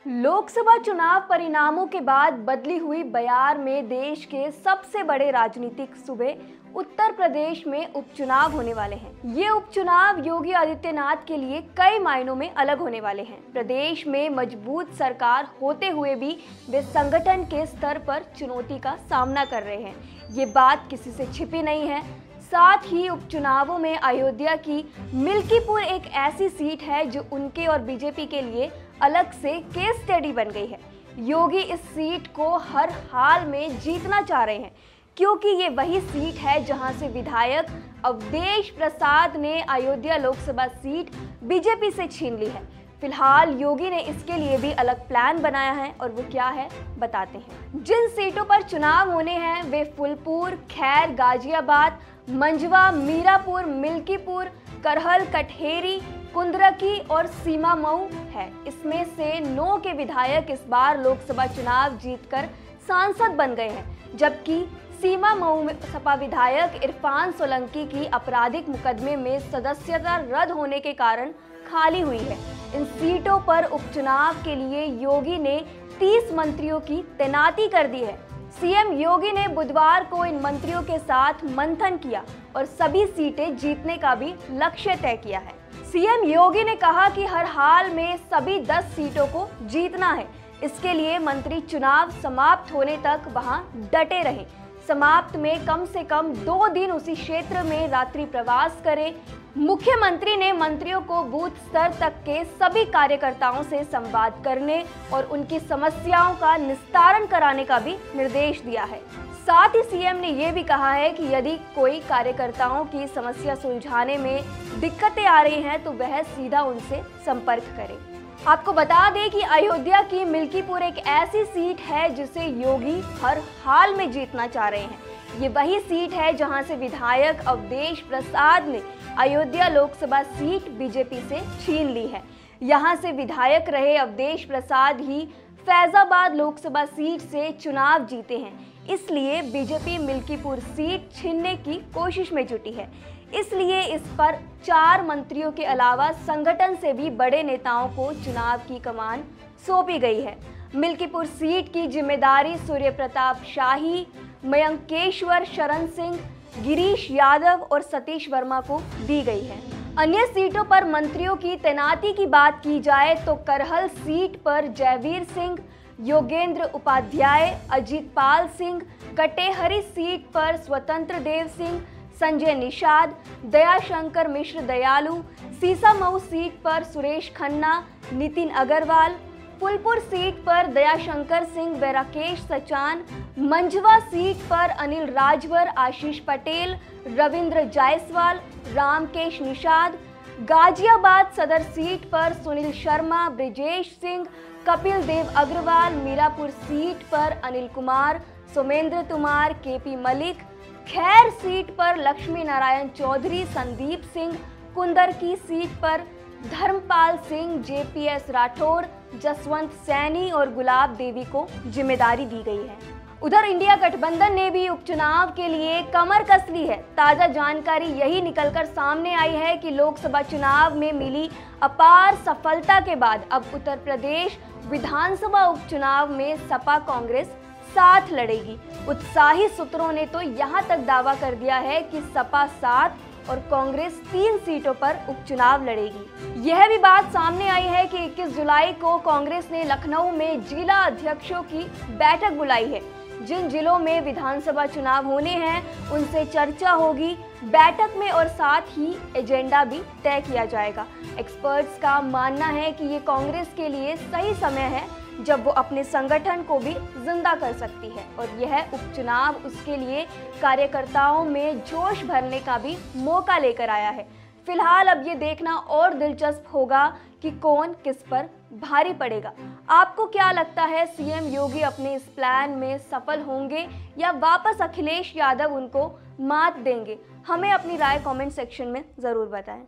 लोकसभा चुनाव परिणामों के बाद बदली हुई बयार में देश के सबसे बड़े राजनीतिक सूबे उत्तर प्रदेश में उपचुनाव होने वाले हैं। ये उपचुनाव योगी आदित्यनाथ के लिए कई मायनों में अलग होने वाले हैं। प्रदेश में मजबूत सरकार होते हुए भी वे संगठन के स्तर पर चुनौती का सामना कर रहे हैं। ये बात किसी से छिपी नहीं है। साथ ही उपचुनावों में अयोध्या की मिल्कीपुर एक ऐसी सीट है जो उनके और बीजेपी के लिए अलग से केस स्टडी बन गई है। योगी इस सीट को हर हाल में जीतना चाह रहे हैं क्योंकि ये वही सीट है जहां से विधायक अवधेश प्रसाद ने अयोध्या लोकसभा सीट बीजेपी से छीन ली है। फिलहाल योगी ने इसके लिए भी अलग प्लान बनाया है और वो क्या है बताते हैं। जिन सीटों पर चुनाव होने हैं वे फुलपुर, खैर, गाजियाबाद, मंझवा, मीरापुर, मिल्कीपुर, करहल, कटहेरी, कुंदरकी और सीमा मऊ है। इसमें से 9 के विधायक इस बार लोकसभा चुनाव जीतकर सांसद बन गए हैं, जबकि सीमा मऊ में सपा विधायक इरफान सोलंकी की आपराधिक मुकदमे में सदस्यता रद्द होने के कारण खाली हुई है। इन सीटों पर उपचुनाव के लिए योगी ने 30 मंत्रियों की तैनाती कर दी है। सीएम योगी ने बुधवार को इन मंत्रियों के साथ मंथन किया और सभी सीटें जीतने का भी लक्ष्य तय किया है। सीएम योगी ने कहा कि हर हाल में सभी 10 सीटों को जीतना है। इसके लिए मंत्री चुनाव समाप्त होने तक वहां डटे रहें। समाप्त में कम से कम 2 दिन उसी क्षेत्र में रात्रि प्रवास करें। मुख्यमंत्री ने मंत्रियों को बूथ स्तर तक के सभी कार्यकर्ताओं से संवाद करने और उनकी समस्याओं का निस्तारण कराने का भी निर्देश दिया है। साथ ही सीएम ने यह भी कहा है कि यदि कोई कार्यकर्ताओं की समस्या सुलझाने में दिक्कतें आ रही हैं तो वह सीधा उनसे संपर्क करे। आपको बता दें कि अयोध्या की मिल्कीपुर एक ऐसी सीट है जिसे योगी हर हाल में जीतना चाह रहे हैं। ये वही सीट है जहां से विधायक अवधेश प्रसाद ने अयोध्या लोकसभा सीट बीजेपी से छीन ली है। यहां से विधायक रहे अवधेश प्रसाद ही फैजाबाद लोकसभा सीट से चुनाव जीते हैं। इसलिए बीजेपी मिल्कीपुर सीट छीनने की कोशिश में जुटी है। इसलिए इस पर 4 मंत्रियों के अलावा संगठन से भी बड़े नेताओं को चुनाव की कमान सौंपी गई है। मिल्कीपुर सीट की जिम्मेदारी सूर्य प्रताप शाही, मयंकेश्वर शरण सिंह, गिरीश यादव और सतीश वर्मा को दी गई है। अन्य सीटों पर मंत्रियों की तैनाती की बात की जाए तो करहल सीट पर जयवीर सिंह, योगेंद्र उपाध्याय, अजीत पाल सिंह, कटेहरी सीट पर स्वतंत्र देव सिंह, संजय निषाद, दयाशंकर मिश्र दयालु, सीसामऊ सीट पर सुरेश खन्ना, नितिन अग्रवाल, फुलपुर सीट पर दयाशंकर सिंह व राकेश सचान, मंझवा सीट पर अनिल राजभर, आशीष पटेल, रविंद्र जायसवाल, रामकेश निषाद, गाजियाबाद सदर सीट पर सुनील शर्मा, ब्रिजेश सिंह, कपिल देव अग्रवाल, मीरापुर सीट पर अनिल कुमार, सोमेंद्र तुमार, केपी मलिक, खैर सीट पर लक्ष्मी नारायण चौधरी, संदीप सिंह, कुंदरकी सीट पर धर्मपाल सिंह, जेपीएस राठौर, जसवंत सैनी और गुलाब देवी को जिम्मेदारी दी गई है। उधर इंडिया गठबंधन ने भी उपचुनाव के लिए कमर कस ली है। ताजा जानकारी यही निकलकर सामने आई है कि लोकसभा चुनाव में मिली अपार सफलता के बाद अब उत्तर प्रदेश विधानसभा उपचुनाव में सपा कांग्रेस साथ लड़ेगी। उत्साही सूत्रों ने तो यहां तक दावा कर दिया है कि सपा 7 और कांग्रेस 3 सीटों पर उपचुनाव लड़ेगी। यह भी बात सामने आई है कि 21 जुलाई को कांग्रेस ने लखनऊ में जिला अध्यक्षों की बैठक बुलाई है। जिन जिलों में विधानसभा चुनाव होने हैं उनसे चर्चा होगी बैठक में और साथ ही एजेंडा भी तय किया जाएगा। एक्सपर्ट्स का मानना है कि ये कांग्रेस के लिए सही समय है जब वो अपने संगठन को भी जिंदा कर सकती है और यह उपचुनाव उसके लिए कार्यकर्ताओं में जोश भरने का भी मौका लेकर आया है। फिलहाल अब ये देखना और दिलचस्प होगा कि कौन किस पर भारी पड़ेगा। आपको क्या लगता है, सीएम योगी अपने इस प्लान में सफल होंगे या वापस अखिलेश यादव उनको मात देंगे? हमें अपनी राय कमेंट सेक्शन में ज़रूर बताएं।